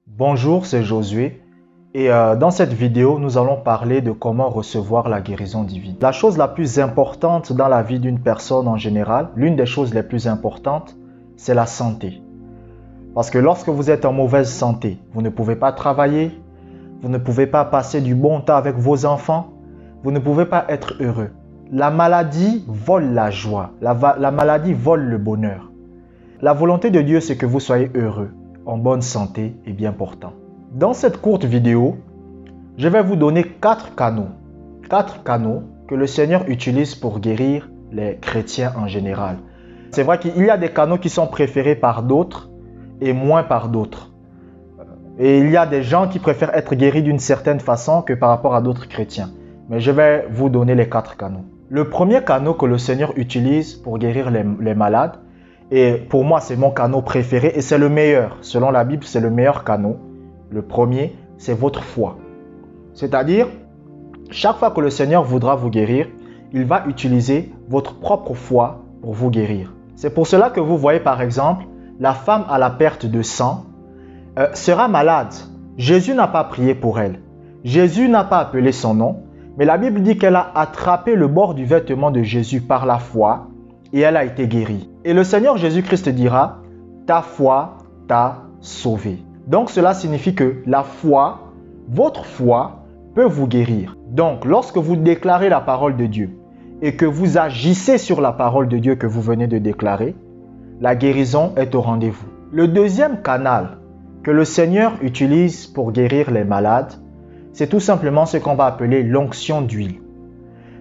Bonjour, c'est Josué et dans cette vidéo, nous allons parler de comment recevoir la guérison divine. La chose la plus importante dans la vie d'une personne en général, l'une des choses les plus importantes, c'est la santé. Parce que lorsque vous êtes en mauvaise santé, vous ne pouvez pas travailler, vous ne pouvez pas passer du bon temps avec vos enfants, vous ne pouvez pas être heureux. La maladie vole la joie, la maladie vole le bonheur. La volonté de Dieu, c'est que vous soyez heureux, en bonne santé et bien portant. Dans cette courte vidéo, je vais vous donner 4 canaux. 4 canaux que le Seigneur utilise pour guérir les chrétiens en général. C'est vrai qu'il y a des canaux qui sont préférés par d'autres et moins par d'autres. Et il y a des gens qui préfèrent être guéris d'une certaine façon que par rapport à d'autres chrétiens. Mais je vais vous donner les 4 canaux. Le premier canal que le Seigneur utilise pour guérir les malades, et pour moi, c'est mon canal préféré et c'est le meilleur. Selon la Bible, c'est le meilleur canal. Le premier, c'est votre foi. C'est-à-dire, chaque fois que le Seigneur voudra vous guérir, il va utiliser votre propre foi pour vous guérir. C'est pour cela que vous voyez par exemple, la femme à la perte de sang sera malade. Jésus n'a pas prié pour elle. Jésus n'a pas appelé son nom. Mais la Bible dit qu'elle a attrapé le bord du vêtement de Jésus par la foi et elle a été guérie. Et le Seigneur Jésus-Christ dira, ta foi t'a sauvé. Donc cela signifie que la foi, votre foi, peut vous guérir. Donc lorsque vous déclarez la parole de Dieu et que vous agissez sur la parole de Dieu que vous venez de déclarer, la guérison est au rendez-vous. Le deuxième canal que le Seigneur utilise pour guérir les malades, c'est tout simplement ce qu'on va appeler l'onction d'huile.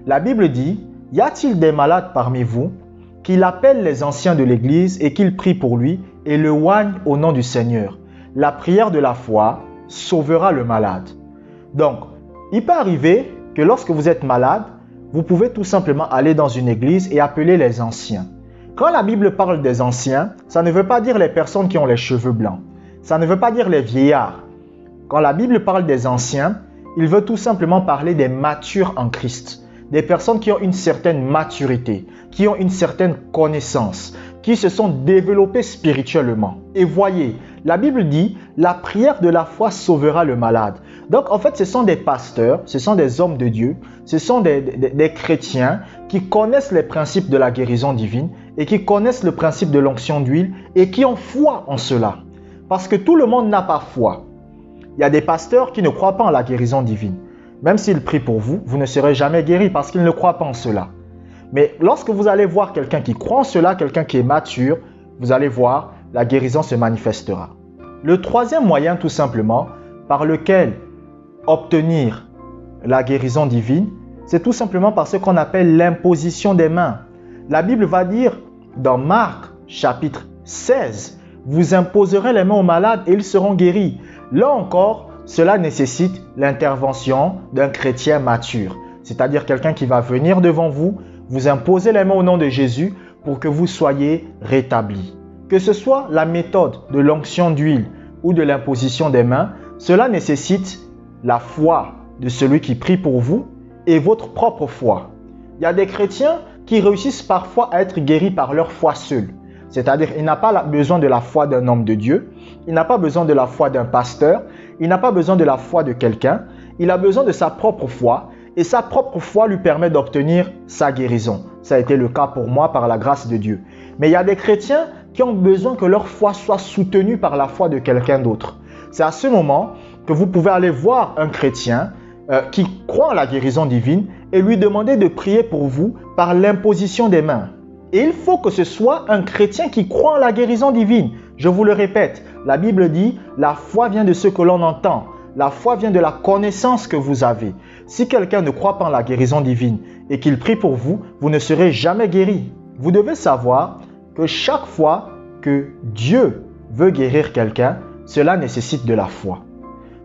La Bible dit, y a-t-il des malades parmi vous qu'il appelle les anciens de l'Église et qu'ils prient pour lui et le oignent au nom du Seigneur? La prière de la foi sauvera le malade. Donc, il peut arriver que lorsque vous êtes malade, vous pouvez tout simplement aller dans une église et appeler les anciens. Quand la Bible parle des anciens, ça ne veut pas dire les personnes qui ont les cheveux blancs. Ça ne veut pas dire les vieillards. Quand la Bible parle des anciens, il veut tout simplement parler des matures en Christ. Des personnes qui ont une certaine maturité, qui ont une certaine connaissance, qui se sont développées spirituellement. Et voyez, la Bible dit, la prière de la foi sauvera le malade. Donc en fait, ce sont des pasteurs, ce sont des hommes de Dieu, ce sont des chrétiens qui connaissent les principes de la guérison divine et qui connaissent le principe de l'onction d'huile et qui ont foi en cela. Parce que tout le monde n'a pas foi. Il y a des pasteurs qui ne croient pas en la guérison divine. Même s'ils prient pour vous, vous ne serez jamais guéri parce qu'ils ne croient pas en cela. Mais lorsque vous allez voir quelqu'un qui croit en cela, quelqu'un qui est mature, vous allez voir, la guérison se manifestera. Le troisième moyen, tout simplement, par lequel obtenir la guérison divine, c'est tout simplement par ce qu'on appelle l'imposition des mains. La Bible va dire dans Marc chapitre 16, vous imposerez les mains aux malades et ils seront guéris. Là encore, cela nécessite l'intervention d'un chrétien mature, c'est-à-dire quelqu'un qui va venir devant vous, vous imposer les mains au nom de Jésus pour que vous soyez rétablis. Que ce soit la méthode de l'onction d'huile ou de l'imposition des mains, cela nécessite la foi de celui qui prie pour vous et votre propre foi. Il y a des chrétiens qui réussissent parfois à être guéris par leur foi seule. C'est-à-dire, il n'a pas besoin de la foi d'un homme de Dieu, il n'a pas besoin de la foi d'un pasteur, il n'a pas besoin de la foi de quelqu'un, il a besoin de sa propre foi et sa propre foi lui permet d'obtenir sa guérison. Ça a été le cas pour moi par la grâce de Dieu. Mais il y a des chrétiens qui ont besoin que leur foi soit soutenue par la foi de quelqu'un d'autre. C'est à ce moment que vous pouvez aller voir un chrétien qui croit en la guérison divine et lui demander de prier pour vous par l'imposition des mains. Et il faut que ce soit un chrétien qui croit en la guérison divine. Je vous le répète, la Bible dit, la foi vient de ce que l'on entend. La foi vient de la connaissance que vous avez. Si quelqu'un ne croit pas en la guérison divine et qu'il prie pour vous, vous ne serez jamais guéri. Vous devez savoir que chaque fois que Dieu veut guérir quelqu'un, cela nécessite de la foi.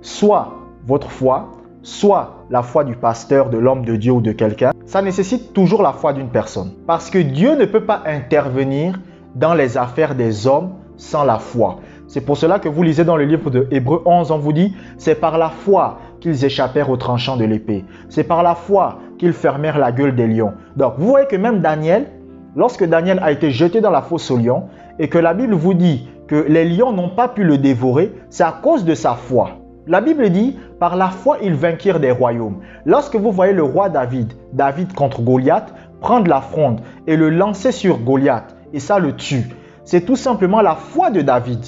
Soit votre foi, soit la foi du pasteur, de l'homme de Dieu ou de quelqu'un, ça nécessite toujours la foi d'une personne. Parce que Dieu ne peut pas intervenir dans les affaires des hommes sans la foi. C'est pour cela que vous lisez dans le livre de Hébreux 11, on vous dit, c'est par la foi qu'ils échappèrent au tranchant de l'épée. C'est par la foi qu'ils fermèrent la gueule des lions. Donc, vous voyez que même Daniel, lorsque Daniel a été jeté dans la fosse aux lions et que la Bible vous dit que les lions n'ont pas pu le dévorer, c'est à cause de sa foi. La Bible dit, par la foi, ils vainquirent des royaumes. Lorsque vous voyez le roi David contre Goliath, prendre la fronde et le lancer sur Goliath, et ça le tue, c'est tout simplement la foi de David.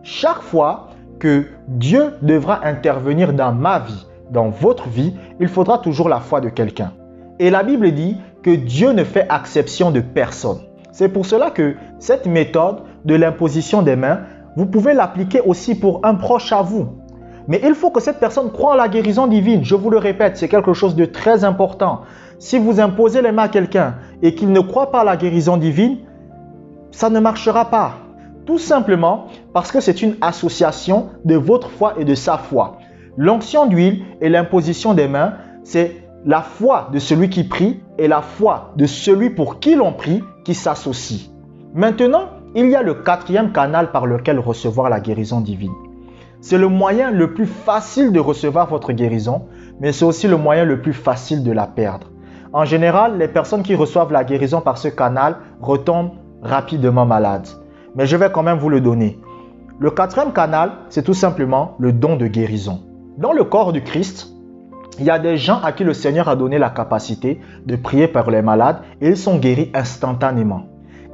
Chaque fois que Dieu devra intervenir dans ma vie, dans votre vie, il faudra toujours la foi de quelqu'un. Et la Bible dit que Dieu ne fait exception de personne. C'est pour cela que cette méthode de l'imposition des mains, vous pouvez l'appliquer aussi pour un proche à vous. Mais il faut que cette personne croie en la guérison divine. Je vous le répète, c'est quelque chose de très important. Si vous imposez les mains à quelqu'un et qu'il ne croit pas à la guérison divine, ça ne marchera pas. Tout simplement parce que c'est une association de votre foi et de sa foi. L'onction d'huile et l'imposition des mains, c'est la foi de celui qui prie et la foi de celui pour qui l'on prie qui s'associent. Maintenant, il y a le quatrième canal par lequel recevoir la guérison divine. C'est le moyen le plus facile de recevoir votre guérison, mais c'est aussi le moyen le plus facile de la perdre. En général, les personnes qui reçoivent la guérison par ce canal retombent rapidement malades. Mais je vais quand même vous le donner. Le quatrième canal, c'est tout simplement le don de guérison. Dans le corps du Christ, il y a des gens à qui le Seigneur a donné la capacité de prier pour les malades et ils sont guéris instantanément.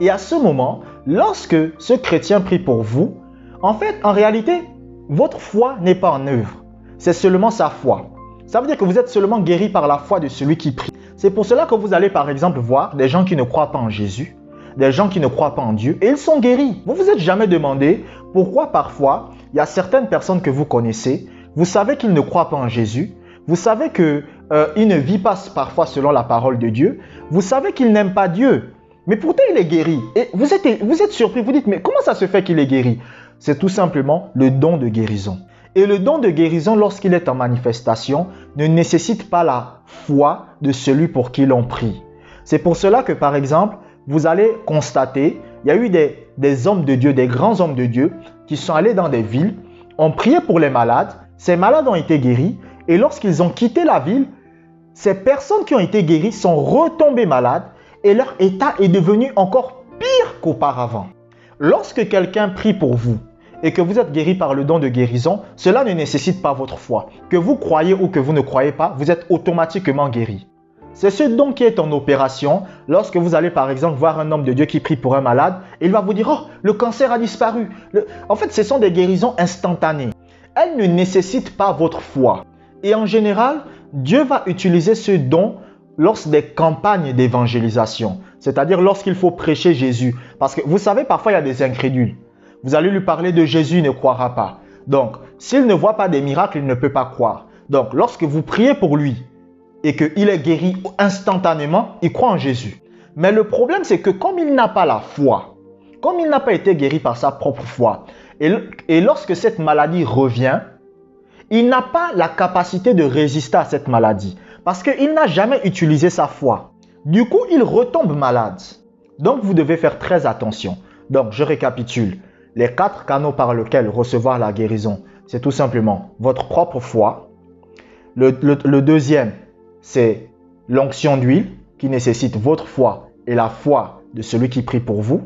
Et à ce moment, lorsque ce chrétien prie pour vous, en réalité, votre foi n'est pas en œuvre. C'est seulement sa foi. Ça veut dire que vous êtes seulement guéri par la foi de celui qui prie. C'est pour cela que vous allez par exemple voir des gens qui ne croient pas en Jésus, des gens qui ne croient pas en Dieu et ils sont guéris. Vous vous êtes jamais demandé pourquoi parfois il y a certaines personnes que vous connaissez, vous savez qu'ils ne croient pas en Jésus, vous savez qu'ils ne vivent pas parfois selon la parole de Dieu, vous savez qu'ils n'aiment pas Dieu, mais pourtant il est guéri. Et vous êtes surpris, vous dites mais comment ça se fait qu'il est guéri? C'est tout simplement le don de guérison. Et le don de guérison, lorsqu'il est en manifestation, ne nécessite pas la foi de celui pour qui l'on prie. C'est pour cela que, par exemple, vous allez constater, il y a eu des hommes de Dieu, des grands hommes de Dieu, qui sont allés dans des villes, ont prié pour les malades, ces malades ont été guéris, et lorsqu'ils ont quitté la ville, ces personnes qui ont été guéries sont retombées malades, et leur état est devenu encore pire qu'auparavant. Lorsque quelqu'un prie pour vous, et que vous êtes guéri par le don de guérison, cela ne nécessite pas votre foi. Que vous croyez ou que vous ne croyez pas, vous êtes automatiquement guéri. C'est ce don qui est en opération lorsque vous allez par exemple voir un homme de Dieu qui prie pour un malade et il va vous dire « Oh, le cancer a disparu ». En fait, ce sont des guérisons instantanées. Elles ne nécessitent pas votre foi. Et en général, Dieu va utiliser ce don lors des campagnes d'évangélisation. C'est-à-dire lorsqu'il faut prêcher Jésus. Parce que vous savez, parfois il y a des incrédules. Vous allez lui parler de Jésus, il ne croira pas. Donc, s'il ne voit pas des miracles, il ne peut pas croire. Donc, lorsque vous priez pour lui et qu'il est guéri instantanément, il croit en Jésus. Mais le problème, c'est que comme il n'a pas la foi, comme il n'a pas été guéri par sa propre foi, et lorsque cette maladie revient, il n'a pas la capacité de résister à cette maladie parce qu'il n'a jamais utilisé sa foi. Du coup, il retombe malade. Donc, vous devez faire très attention. Donc, je récapitule. Les 4 canaux par lesquels recevoir la guérison, c'est tout simplement votre propre foi. Le deuxième, c'est l'onction d'huile qui nécessite votre foi et la foi de celui qui prie pour vous.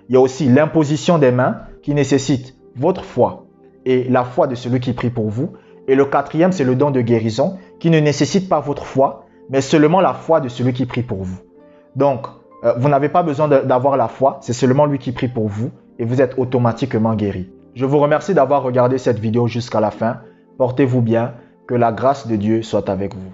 Il y a aussi l'imposition des mains qui nécessite votre foi et la foi de celui qui prie pour vous. Et le quatrième, c'est le don de guérison qui ne nécessite pas votre foi, mais seulement la foi de celui qui prie pour vous. Donc, vous n'avez pas besoin d'avoir la foi, c'est seulement lui qui prie pour vous et vous êtes automatiquement guéri. Je vous remercie d'avoir regardé cette vidéo jusqu'à la fin. Portez-vous bien, que la grâce de Dieu soit avec vous.